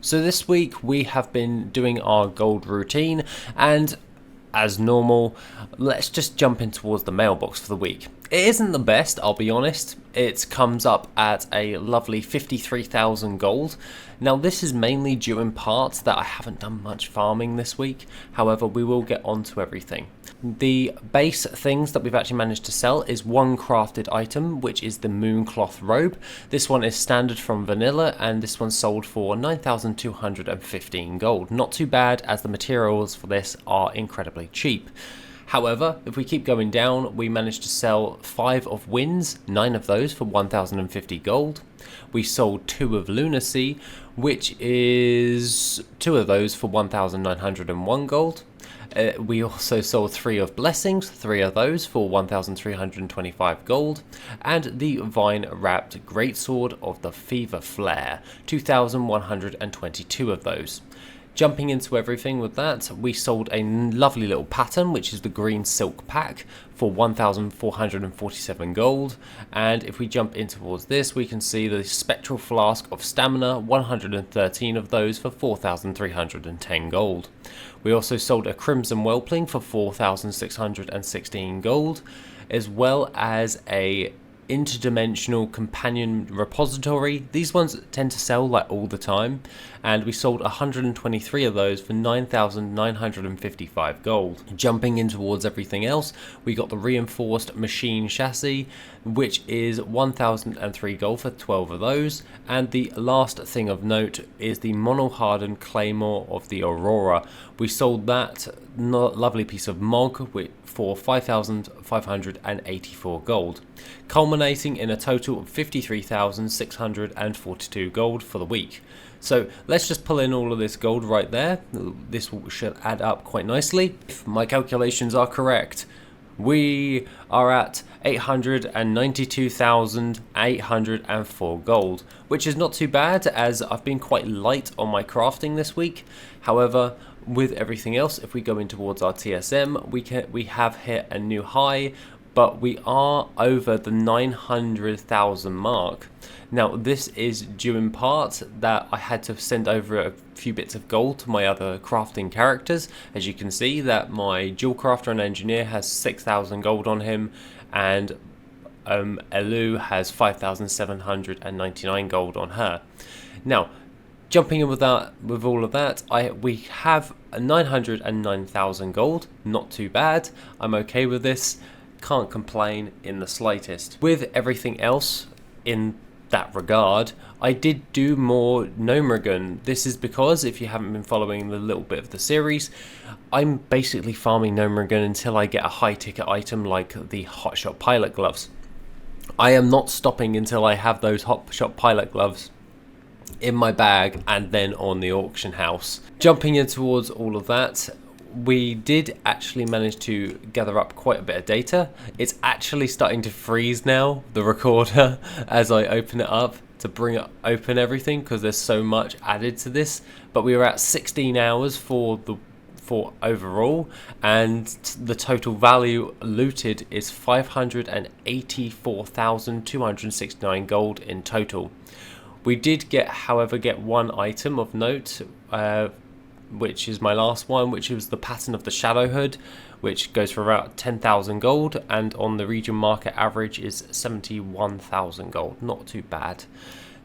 So this week we have been doing our gold routine, and as normal, let's just jump in towards the mailbox for the week. It isn't the best, I'll be honest. It comes up at a lovely 53,000 gold. Now this is mainly due in part that I haven't done much farming this week. However, we will get onto everything. The base things that we've actually managed to sell is one crafted item, which is the Mooncloth robe. This one is standard from vanilla, and this one sold for 9,215 gold. Not too bad, as the materials for this are incredibly cheap. However, if we keep going down, we managed to sell 5 of Winds, 9 of those for 1,050 gold. We sold 2 of Lunacy, which is 2 of those for 1,901 gold. We also sold 3 of Blessings, 3 of those for 1,325 gold, and the Vine Wrapped Greatsword of the Fever Flare, 2,122 of those. Jumping into everything with that, we sold a lovely little pattern, which is the Green Silk Pack, for 1,447 gold. And if we jump in towards this, we can see the Spectral Flask of Stamina, 113 of those for 4,310 gold. We also sold a Crimson Whelpling for 4,616 gold, as well as a interdimensional companion repository. These ones tend to sell like all the time, and we sold 123 of those for 9,955 gold. Jumping in towards everything else, we got the reinforced machine chassis, which is 1,003 gold for 12 of those, and the last thing of note is the mono-hardened claymore of the Aurora. We sold that lovely piece of MOG for 5,584 gold, culminating in a total of 53,642 gold for the week. So let's just pull in all of this gold right there. This should add up quite nicely. If my calculations are correct, we are at 892,804 gold, which is not too bad, as I've been quite light on my crafting this week. However, with everything else, if we go in towards our TSM, we have hit a new high, but we are over the 900,000 mark. Now this is due in part that I had to send over a few bits of gold to my other crafting characters. As you can see, that my dual crafter and engineer has 6,000 gold on him, and 𝐵𝐀𝐌𝐄 has 5,799 gold on her. Now, jumping in with all of that, we have 909,000 gold. Not too bad. I'm okay with this. Can't complain in the slightest. With everything else in that regard, I did do more Gnomeregan. This is because, if you haven't been following the little bit of the series, I'm basically farming Gnomeregan until I get a high ticket item like the Hotshot Pilot Gloves. I am not stopping until I have those Hotshot Pilot Gloves in my bag and then on the auction house. Jumping in towards all of that, we did actually manage to gather up quite a bit of data. It's actually starting to freeze now, the recorder, as I open it up to open everything, because there's so much added to this. But we were at 16 hours for overall, and the total value looted is 584,269 gold in total. We did however get one item of note, which is my last one, which was the pattern of the Shadow Hood, which goes for about 10,000 gold, and on the region market average is 71,000 gold. Not too bad,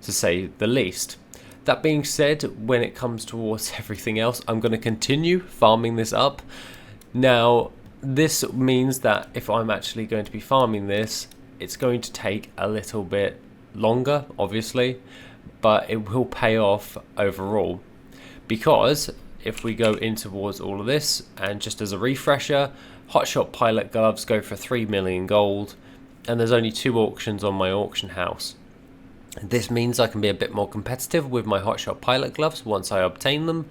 to say the least. That being said, when it comes towards everything else, I'm going to continue farming this up. Now, this means that if I'm actually going to be farming this, it's going to take a little bit longer, obviously, but it will pay off overall. Because if we go in towards all of this, and just as a refresher, Hotshot Pilot Gloves go for 3 million gold, and there's only 2 auctions on my auction house. This means I can be a bit more competitive with my Hotshot Pilot Gloves once I obtain them,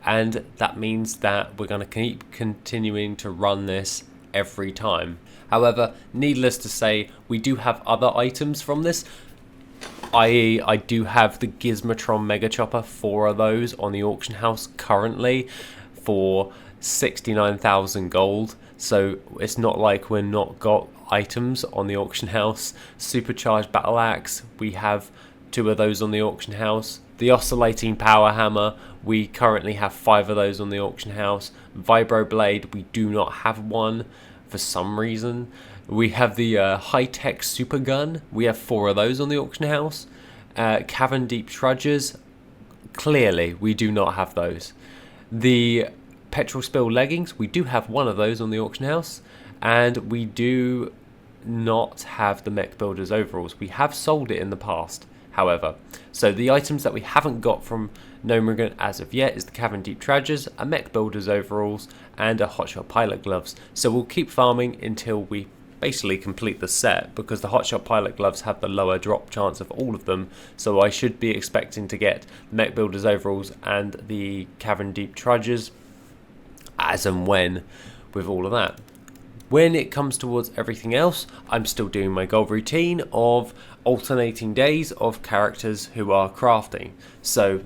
and that means that we're going to keep continuing to run this every time. However, needless to say, we do have other items from this. I.e., I do have the Gizmotron Mega Chopper, 4 of those on the auction house currently for 69,000 gold. So it's not like we're not got items on the auction house. Supercharged Battle Axe, we have 2 of those on the auction house. The oscillating power hammer, we currently have 5 of those on the auction house. Vibro blade, we do not have one for some reason. We have the high-tech super gun, we have 4 of those on the auction house. Cavern deep trudgers, clearly we do not have those. The petrol spill leggings, we do have 1 of those on the auction house. And we do not have the mech builders overalls. We have sold it in the past, however. So the items that we haven't got from 𝐵𝐻𝐵𝐿 as of yet is the Cavern Deep Trudgers, a mech builders overalls, and a hotshot pilot gloves. So we'll keep farming until we basically complete the set, because the hotshot pilot gloves have the lower drop chance of all of them. So I should be expecting to get the mech builders overalls and the Cavern Deep Trudgers as and when with all of that. When it comes towards everything else, I'm still doing my gold routine of alternating days of characters who are crafting. So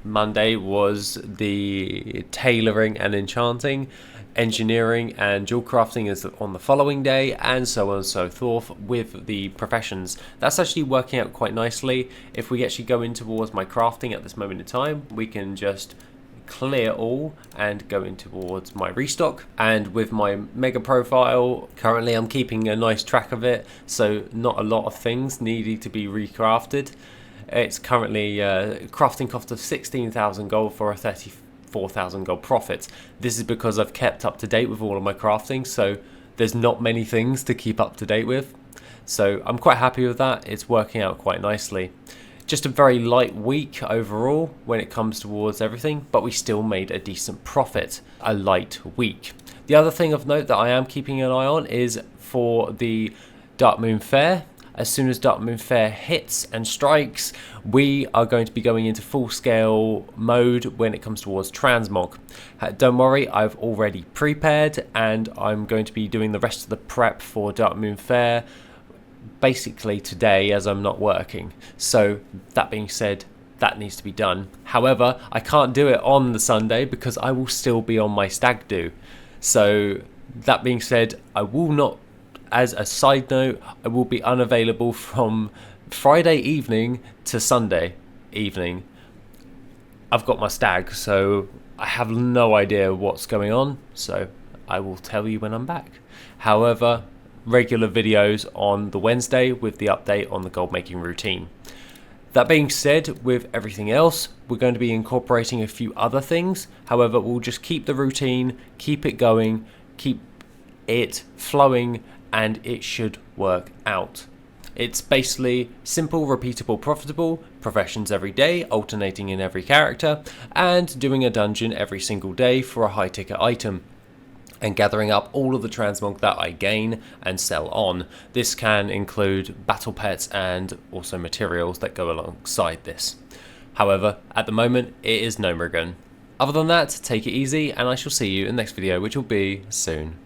Monday was the tailoring and enchanting, engineering and jewel crafting is on the following day, and so on and so forth with the professions. That's actually working out quite nicely. If we actually go in towards my crafting at this moment in time, we can just clear all and go in towards my restock. And with my mega profile, currently I'm keeping a nice track of it, so not a lot of things needing to be recrafted. It's currently crafting cost of 16,000 gold for a 34,000 gold profit. This is because I've kept up to date with all of my crafting, so there's not many things to keep up to date with. So I'm quite happy with that. It's working out quite nicely. Just a very light week overall when it comes towards everything, but we still made a decent profit. A light week. The other thing of note that I am keeping an eye on is for the Dark Moon Fair. As soon as Dark Moon Fair hits and strikes, we are going to be going into full-scale mode when it comes towards transmog. Don't worry, I've already prepared, and I'm going to be doing the rest of the prep for Dark Moon Fair basically today, as I'm not working. So that being said, that needs to be done. However, I can't do it on the Sunday because I will still be on my stag do. So that being said, I will not, as a side note, I will be unavailable from Friday evening to Sunday evening. I've got my stag, so I have no idea what's going on, so I will tell you when I'm back. However, regular videos on the Wednesday with the update on the gold making routine. That being said, with everything else, we're going to be incorporating a few other things. However, we'll just keep the routine, keep it going, keep it flowing, and it should work out. It's basically simple, repeatable, profitable, professions every day, alternating in every character, and doing a dungeon every single day for a high ticket item, and gathering up all of the transmog that I gain and sell on. This can include battle pets and also materials that go alongside this. However, at the moment, it is 𝐵𝐻𝐵𝐿. Other than that, take it easy, and I shall see you in the next video, which will be soon.